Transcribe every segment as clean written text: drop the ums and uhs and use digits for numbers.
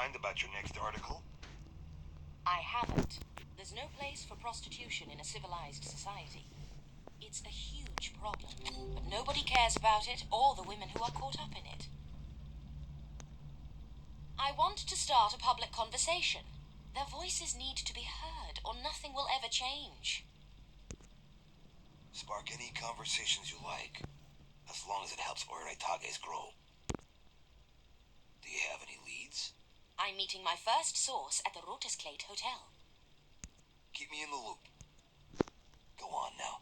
mind about your next article? I haven't. There's no place for prostitution in a civilized society. It's a huge problem, but nobody cares about it or the women who are caught up in it. I want to start a public conversation. Their voices need to be heard, or nothing will ever change. Spark any conversations you like, as long as it helps Oiraitages grow. Do you have any leads? I'm meeting my first source at the Rotisklate Hotel. Keep me in the loop. Go on now.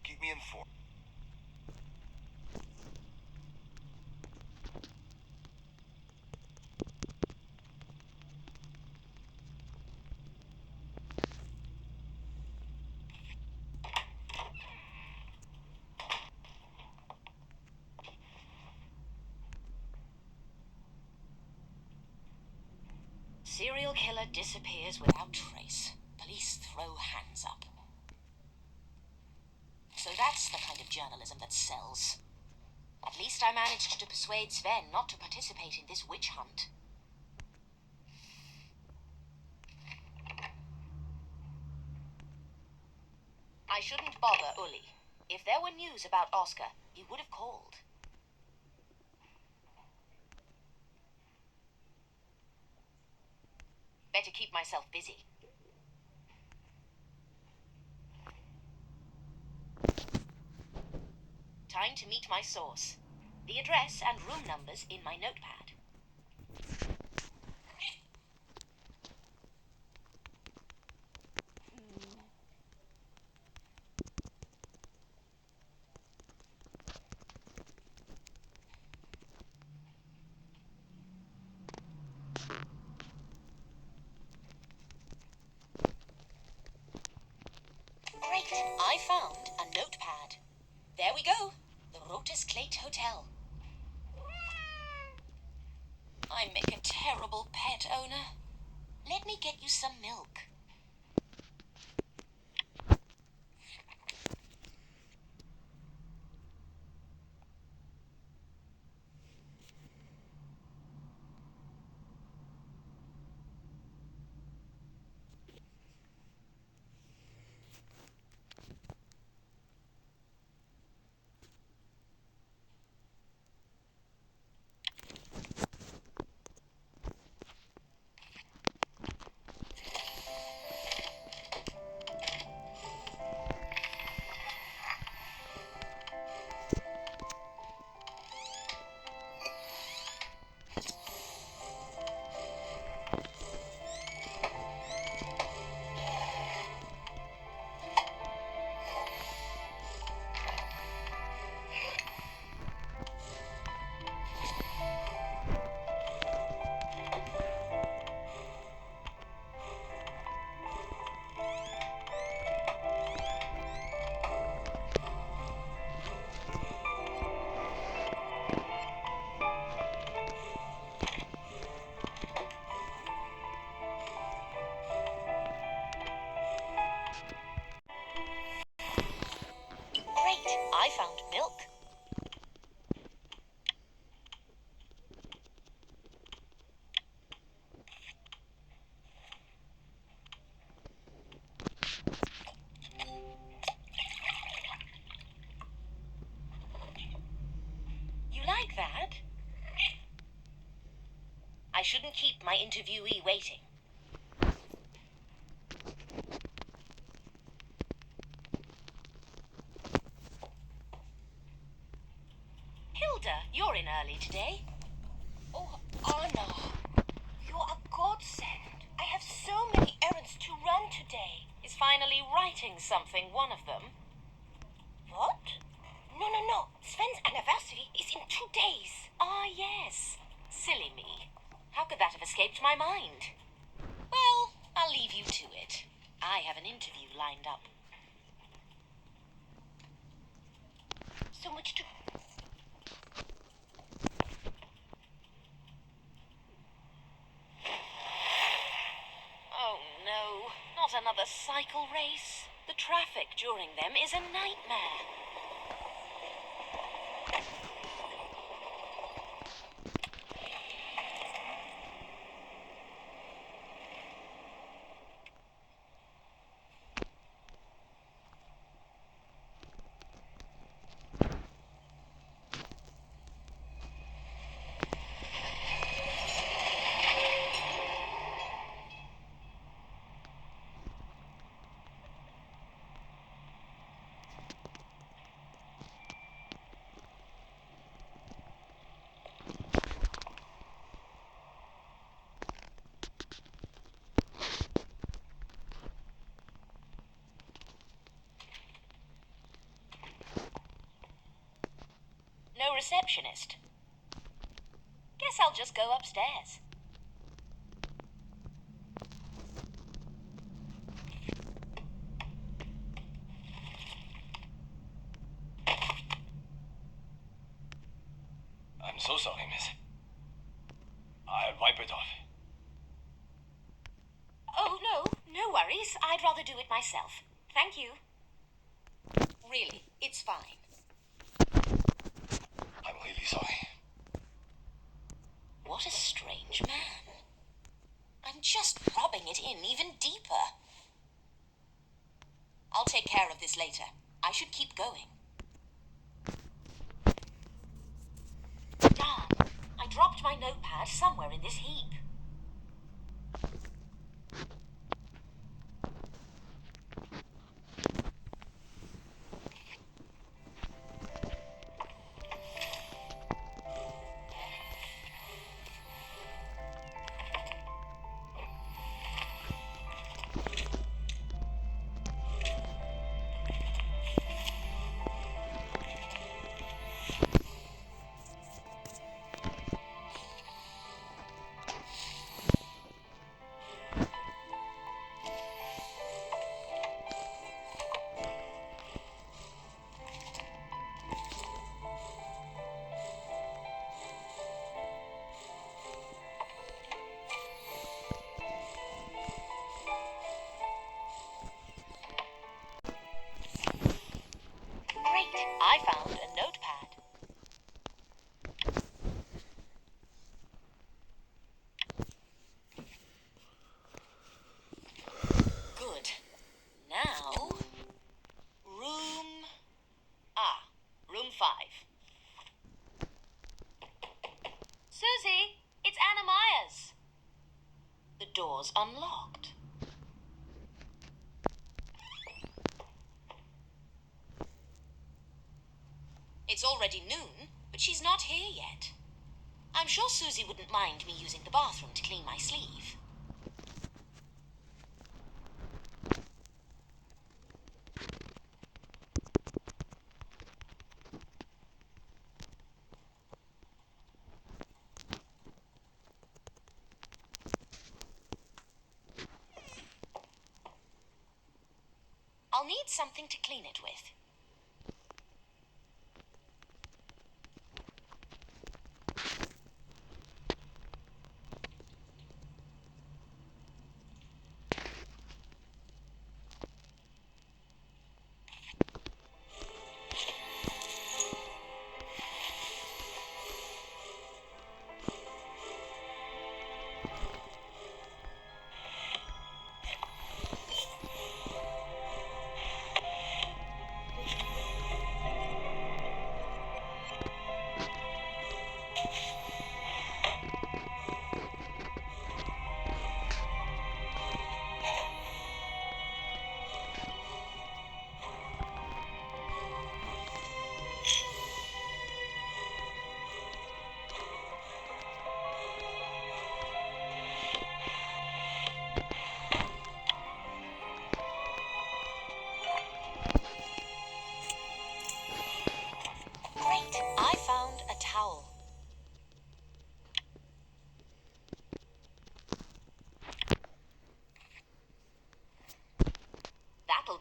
Keep me informed. Serial killer disappears without trace. Police throw hands up. So that's the kind of journalism that sells. At least I managed to persuade Sven not to participate in this witch hunt. I shouldn't bother Uli. If there were news about Oscar, he would have called. Better keep myself busy. Time to meet my source. The address and room numbers in my notepad. Great, I found a notepad. There we go, the Rotisklate Hotel. I make a terrible pet owner. Let me get you some milk. I found milk. You like that? I shouldn't keep my interviewee waiting. You're in early today. Oh, Anna, you're a godsend. I have so many errands plans to run today. Is finally writing something one of them? What? No. Sven's anniversary is in 2 days. Ah, yes. Silly me. How could that have escaped my mind? Well, I'll leave you to it. I have an interview lined up. So much to... Oh no, not another cycle race. The traffic during them is a nightmare. No receptionist. Guess I'll just go upstairs. I'm so sorry, miss. I'll wipe it off. Oh, no worries. I'd rather do it myself. Thank you. Really, it's fine. I'm really sorry. What a strange man. I'm just rubbing it in even deeper. I'll take care of this later. I should keep going. Darn, I dropped my notepad somewhere in this heap. Great, I found a notepad. Good. Now, room 5. Susie, it's Anna Myers. The door's unlocked. It's already noon, but she's not here yet. I'm sure Susie wouldn't mind me using the bathroom to clean my sleeve. I'll need something to clean it with.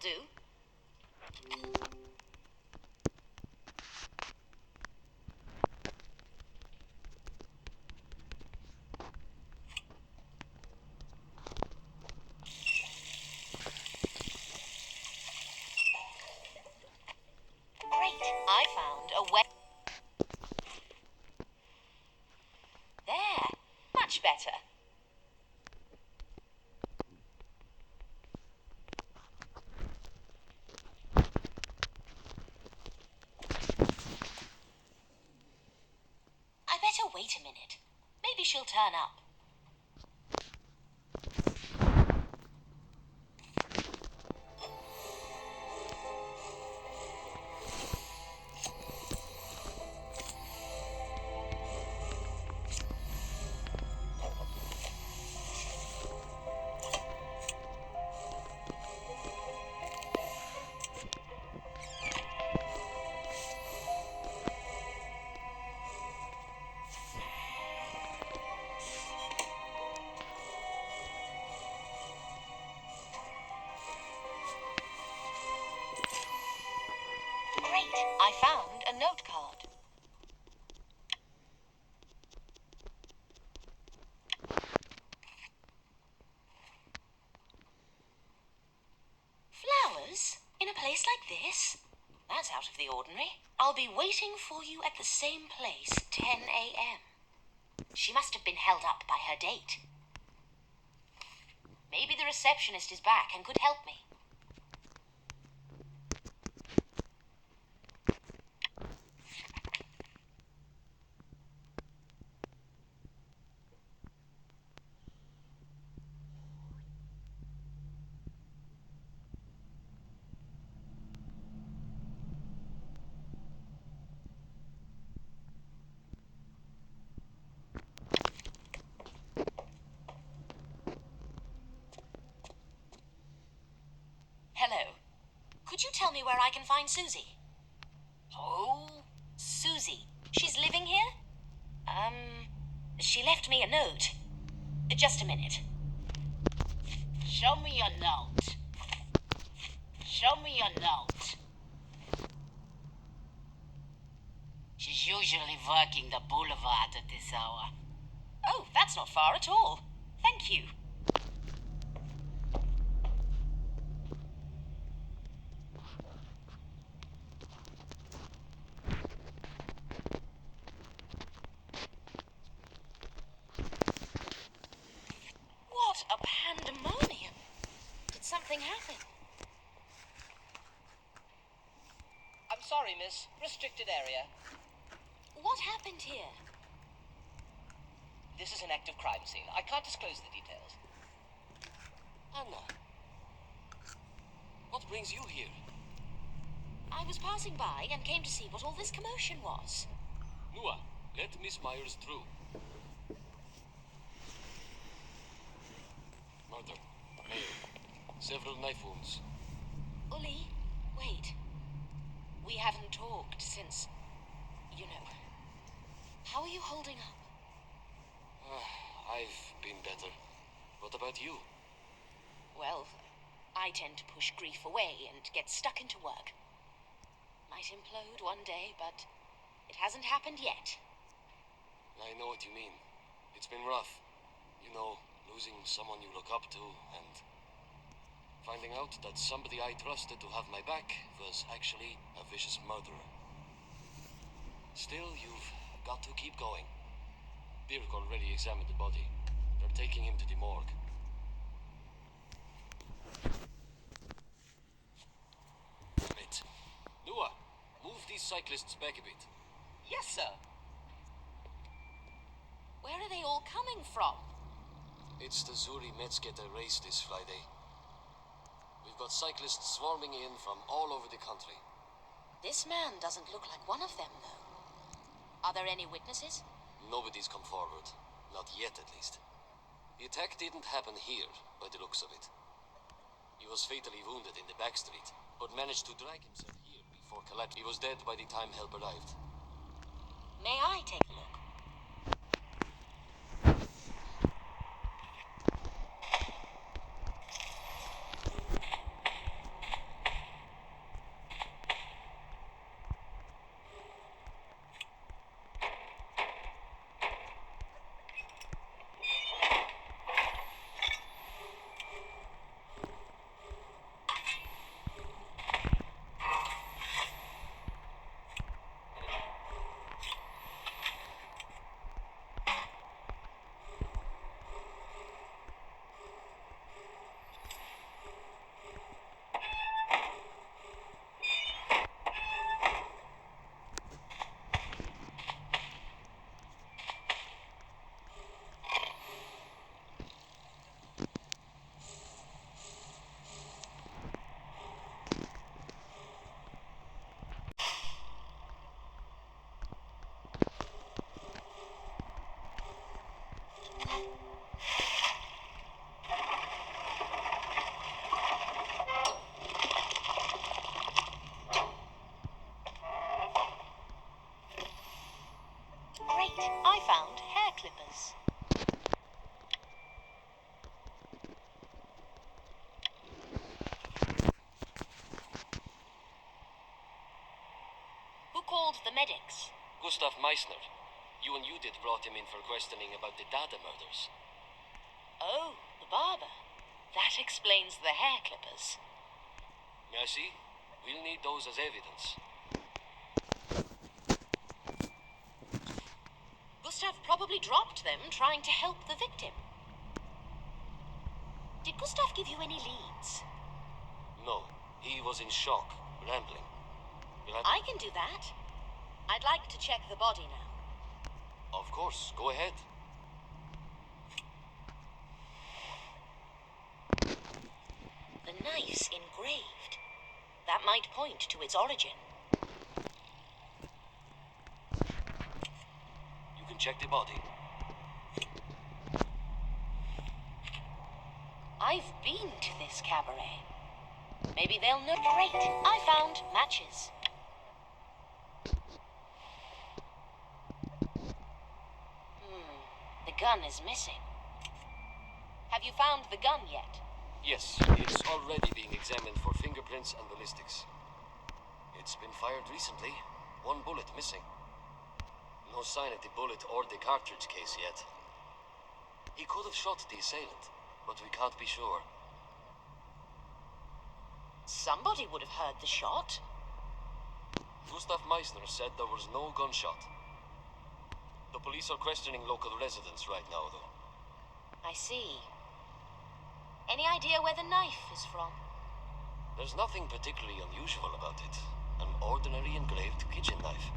do. Great, I found a web. There, much better. I better wait a minute. Maybe she'll turn up. Great, I found a note card. Flowers? In a place like this? That's out of the ordinary. I'll be waiting for you at the same place, 10 a.m. She must have been held up by her date. Maybe the receptionist is back and could help me. Hello. Could you tell me where I can find Susie? Oh? Susie. She's living here? She left me a note. Just a minute. Show me your note. Show me your note. She's usually working the boulevard at this hour. Oh, that's not far at all. Thank you. What a pandemonium. Did something happen? I'm sorry, miss. Restricted area. What happened here? This is an active crime scene. I can't disclose the details. Anna, what brings you here? I was passing by and came to see what all this commotion was. Noah, let Miss Myers through. Murder, mail, several knife wounds. Uli, wait. We haven't talked since, you know. How are you holding up? I've been better. What about you? Well, I tend to push grief away and get stuck into work. Might implode one day, but it hasn't happened yet. I know what you mean. It's been rough. You know, losing someone you look up to and finding out that somebody I trusted to have my back was actually a vicious murderer. Still, you've got to keep going. Birk already examined the body. They're taking him to the morgue. Wait. Noah, move these cyclists back a bit. Yes, sir. Where are they all coming from? It's the Zuri Metzgetter race this Friday. We've got cyclists swarming in from all over the country. This man doesn't look like one of them, though. Are there any witnesses? Nobody's come forward. Not yet, at least. The attack didn't happen here, by the looks of it. He was fatally wounded in the back street, but managed to drag himself here before collapsing. He was dead by the time help arrived. May I take a look? I found hair clippers. Who called the medics? Gustav Meissner. You and Judith brought him in for questioning about the Dada murders. Oh, the barber. That explains the hair clippers. Merci. We'll need those as evidence. Gustav probably dropped them trying to help the victim. Did Gustav give you any leads? No, he was in shock, rambling. I can do that. I'd like to check the body now. Of course, go ahead. The knife's engraved. That might point to its origin. You can check the body. I've been to this cabaret. Maybe they'll know. Great, I found matches. The gun is missing. Have you found the gun yet? Yes, it's already being examined for fingerprints and ballistics. It's been fired recently. One bullet missing. No sign of the bullet or the cartridge case yet. He could have shot the assailant, but we can't be sure. Somebody would have heard the shot. Gustav Meissner said there was no gunshot. The police are questioning local residents right now, though. I see. Any idea where the knife is from? There's nothing particularly unusual about it. An ordinary engraved kitchen knife.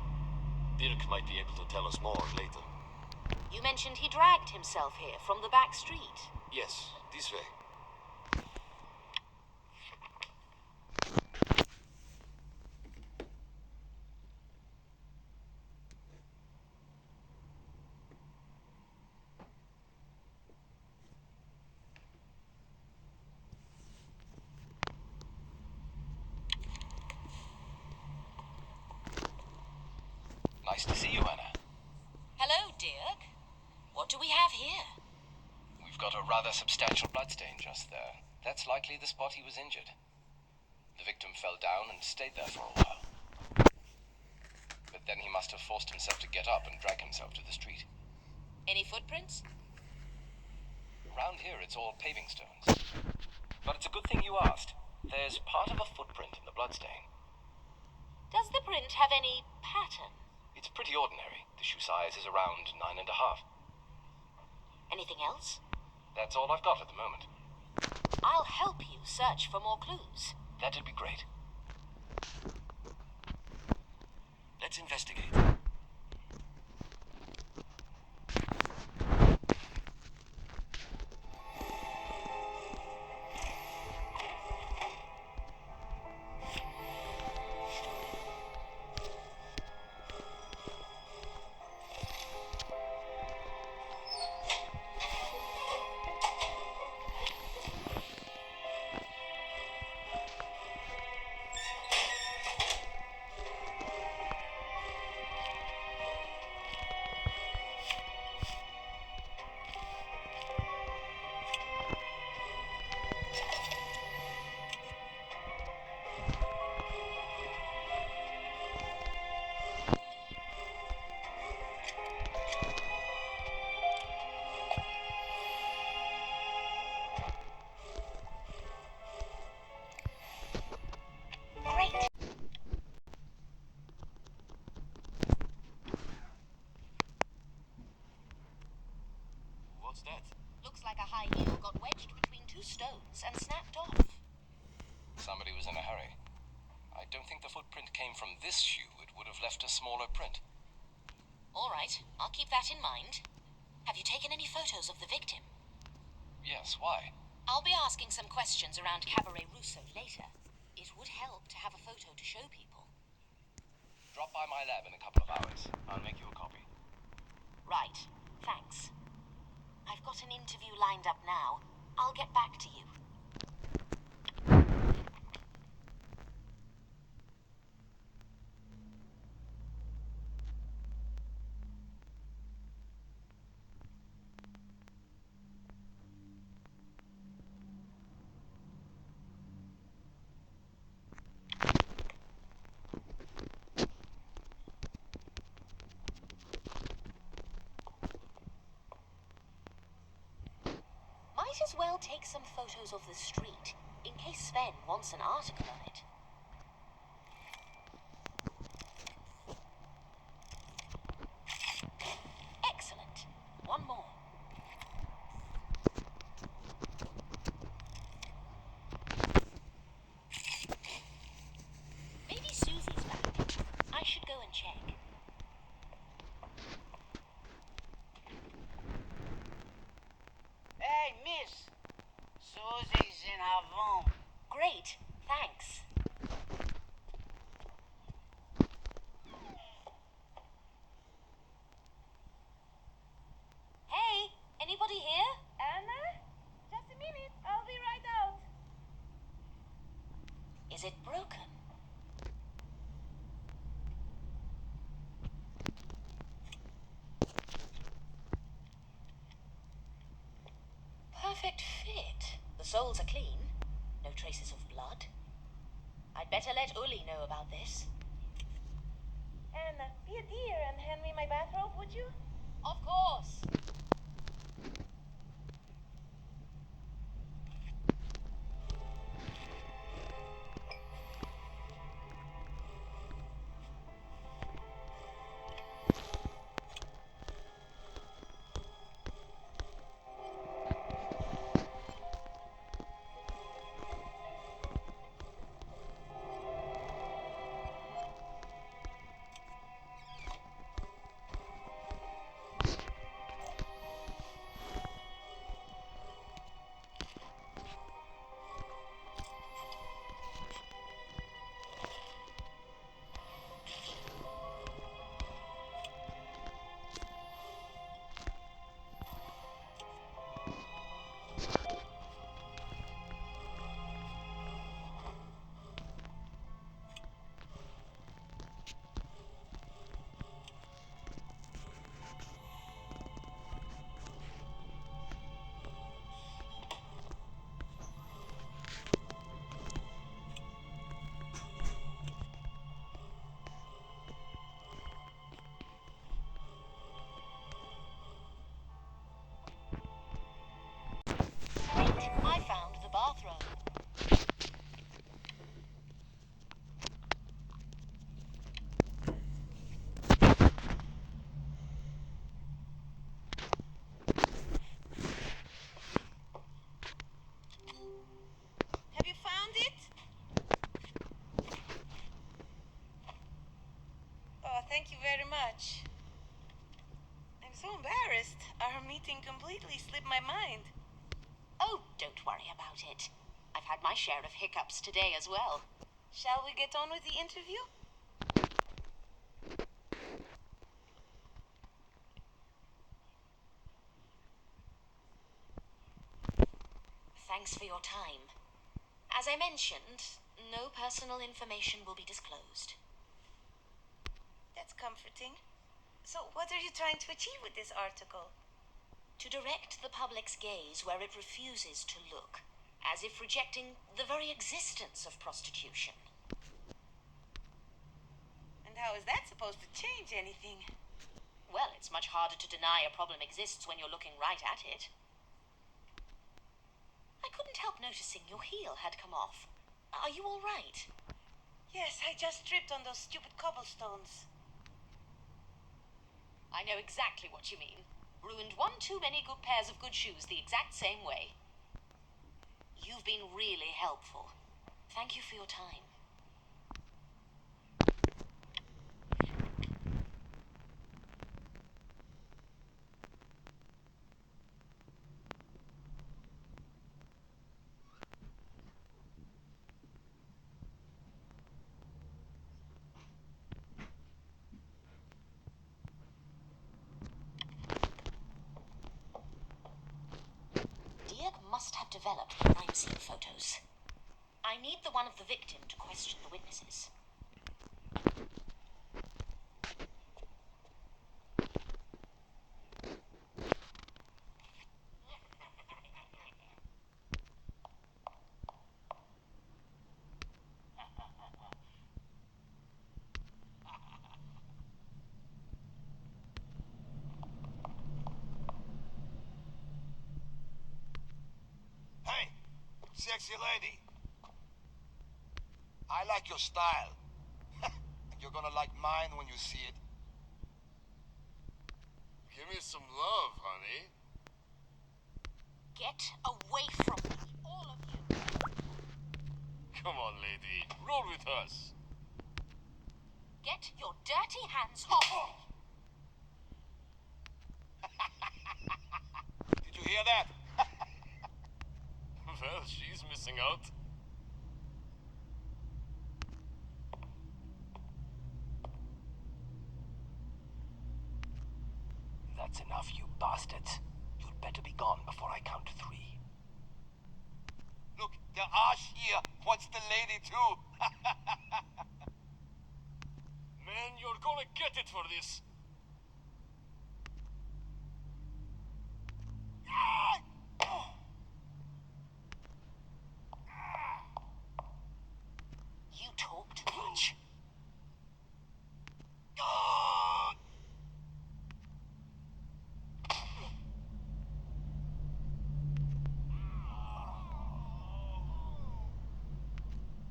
Dirk might be able to tell us more later. You mentioned he dragged himself here from the back street. Yes, this way. Nice to see you, Anna. Hello, Dirk. What do we have here? We've got a rather substantial bloodstain just there. That's likely the spot he was injured. The victim fell down and stayed there for a while. But then he must have forced himself to get up and drag himself to the street. Any footprints? Around here it's all paving stones. But it's a good thing you asked. There's part of a footprint in the bloodstain. Does the print have any pattern? It's pretty ordinary. The shoe size is around 9.5. Anything else? That's all I've got at the moment. I'll help you search for more clues. That'd be great. Let's investigate. What's that? Looks like a high heel got wedged between two stones and snapped off. Somebody was in a hurry. I don't think the footprint came from this shoe. It would have left a smaller print. All right, I'll keep that in mind. Have you taken any photos of the victim? Yes, why? I'll be asking some questions around Cabaret Russo later. It would help to have a photo to show people. Drop by my lab in a couple of hours. I'll make you a copy. Right, thanks. I've got an interview lined up now. I'll get back to you. might as well take some photos of the street, in case Sven wants an article on it. Excellent. One more. Maybe Susie's back. I should go and check. Hey, miss. Susie's in her room. Great, thanks. Hey, anybody here? Anna? Just a minute, I'll be right out. Is it broken? Perfect fit. The soles are clean. No traces of blood. I'd better let Uli know about this. Anna, be a dear and hand me my bathrobe, would you? Of course. I found the bathrobe. Have you found it? Oh, thank you very much. I'm so embarrassed. Our meeting completely slipped my mind. Oh, don't worry about it. I've had my share of hiccups today as well. Shall we get on with the interview? Thanks for your time. As I mentioned, no personal information will be disclosed. That's comforting. So, what are you trying to achieve with this article? To direct the public's gaze where it refuses to look, as if rejecting the very existence of prostitution. And how is that supposed to change anything? Well, it's much harder to deny a problem exists when you're looking right at it. I couldn't help noticing your heel had come off. Are you all right? Yes, I just tripped on those stupid cobblestones. I know exactly what you mean. Ruined one too many good pairs of good shoes the exact same way. You've been really helpful. Thank you for your time. Must have developed the crime scene photos. I need the one of the victim to question the witnesses. Sexy lady. I like your style. You're gonna like mine when you see it. Give me some love, honey. Get away from me, all of you. Come on, lady. Roll with us. Get your dirty hands off me. Did you hear that? Well, she's missing out. That's enough, you bastards. You'd better be gone before I count to 3. Look, the arse here wants the lady too. Man, you're gonna get it for this. You talk too much.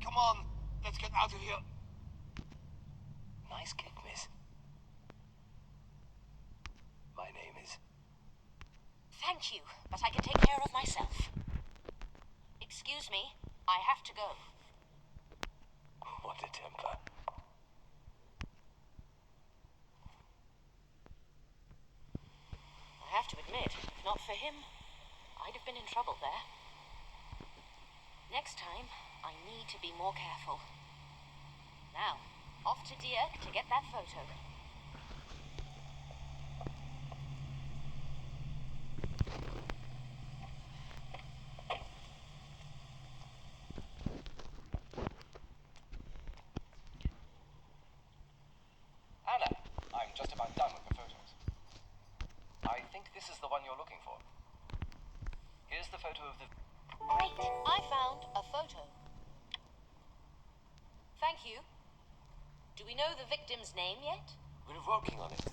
Come on, let's get out of here. Nice kick, miss. My name is... Thank you, but I can take care of myself. Excuse me, I have to go. What a temper. I have to admit, if not for him, I'd have been in trouble there. Next time, I need to be more careful. Now, off to Dirk to get that photo. Anna, I'm just about done with the photos. I think this is the one you're looking for. Here's the photo of the... Great, I found a photo. Thank you. Do we know the victim's name yet? We're working on it.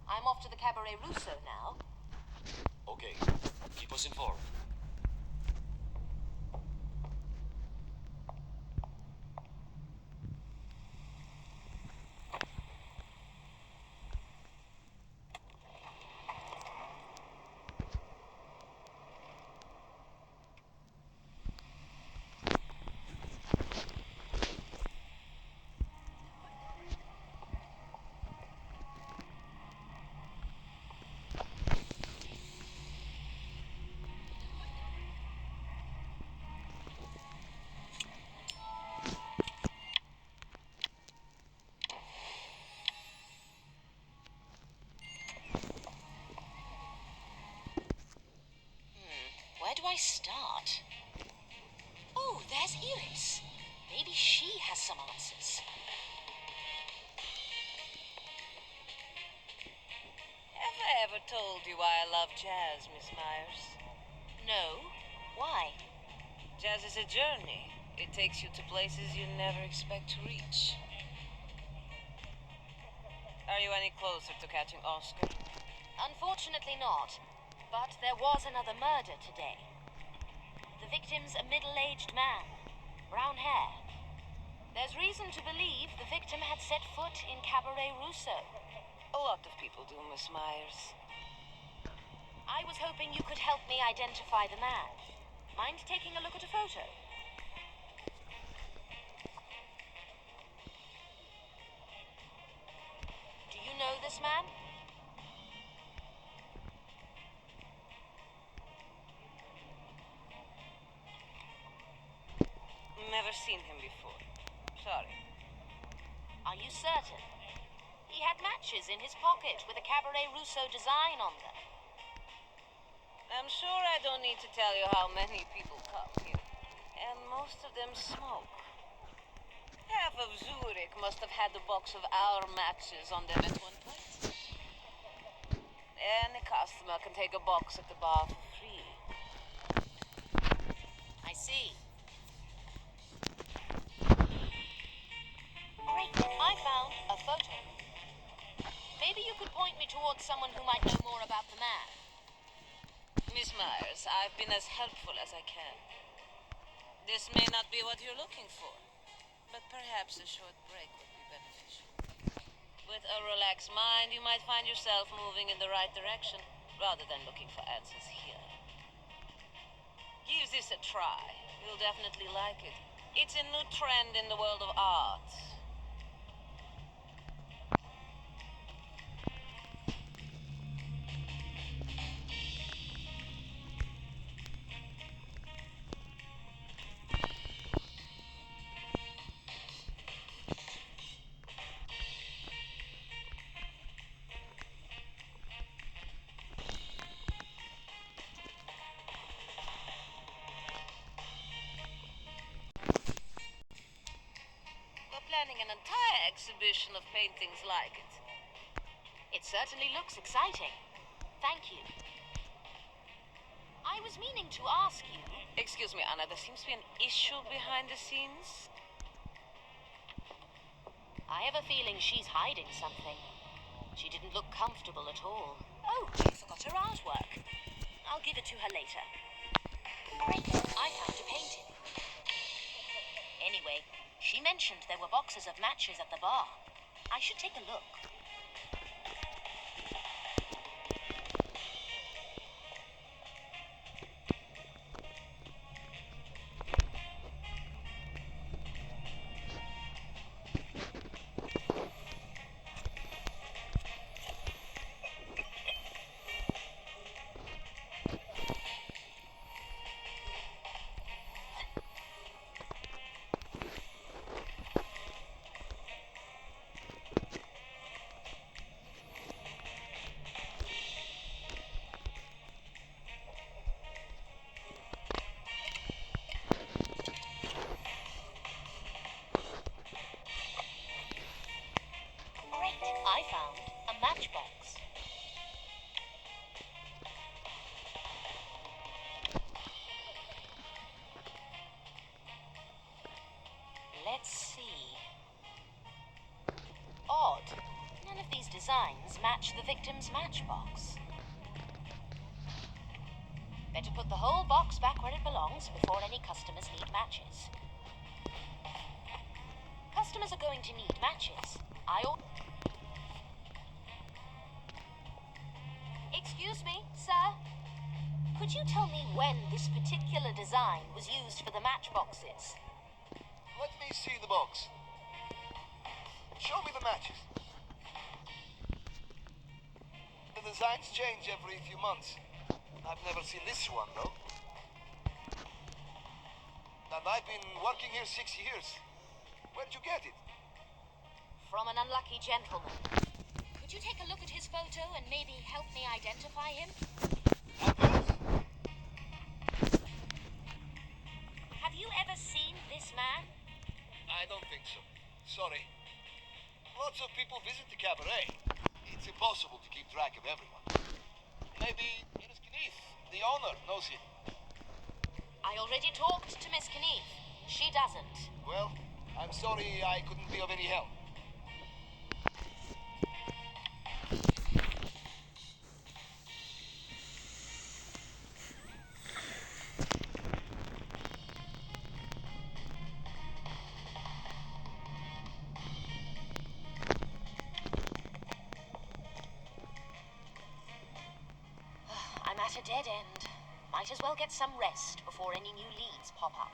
I'm off to the Cabaret Rousseau now. Okay, keep us informed. Where do I start? Oh, there's Iris. Maybe she has some answers. Have I ever told you why I love jazz, Miss Myers? No. Why? Jazz is a journey. It takes you to places you never expect to reach. Are you any closer to catching Oscar? Unfortunately not. But there was another murder today. The victim's a middle-aged man. Brown hair. There's reason to believe the victim had set foot in Cabaret Rousseau. A lot of people do, Miss Myers. I was hoping you could help me identify the man. Mind taking a look at a photo? Do you know this man? Never seen him before. Sorry. Are you certain? He had matches in his pocket with a Cabaret Rousseau design on them. I'm sure I don't need to tell you how many people come here. And most of them smoke. Half of Zurich must have had a box of our matches on them at one point. Any customer can take a box at the bar for free. I see. Great. I found a photo. Maybe you could point me towards someone who might know more about the man. Miss Myers, I've been as helpful as I can. This may not be what you're looking for, but perhaps a short break would be beneficial. With a relaxed mind, you might find yourself moving in the right direction, rather than looking for answers here. Give this a try. You'll definitely like it. It's a new trend in the world of art. Planning an entire exhibition of paintings like it. It certainly looks exciting. Thank you. I was meaning to ask you... Excuse me, Anna, there seems to be an issue behind the scenes. I have a feeling she's hiding something. She didn't look comfortable at all. Oh, she forgot her artwork. I'll give it to her later. Great, I found a painting. Anyway, she mentioned there were boxes of matches at the bar. I should take a look. I found a matchbox. Let's see. Odd. None of these designs match the victim's matchbox. Better put the whole box back where it belongs before any customers need matches. Customers are going to need matches. Excuse me, sir. Could you tell me when this particular design was used for the matchboxes? Let me see the box. Show me the matches. The designs change every few months. I've never seen this one, though. And I've been working here 6 years. Where'd you get it? From an unlucky gentleman. Could you take a look at his photo and maybe help me identify him? Have you ever seen this man? I don't think so. Sorry. Lots of people visit the cabaret. It's impossible to keep track of everyone. Maybe Miss Knief, the owner, knows him. I already talked to Miss Knief. She doesn't. Well, I'm sorry I couldn't be of any help. I'm at a dead end. Might as well get some rest before any new leads pop up.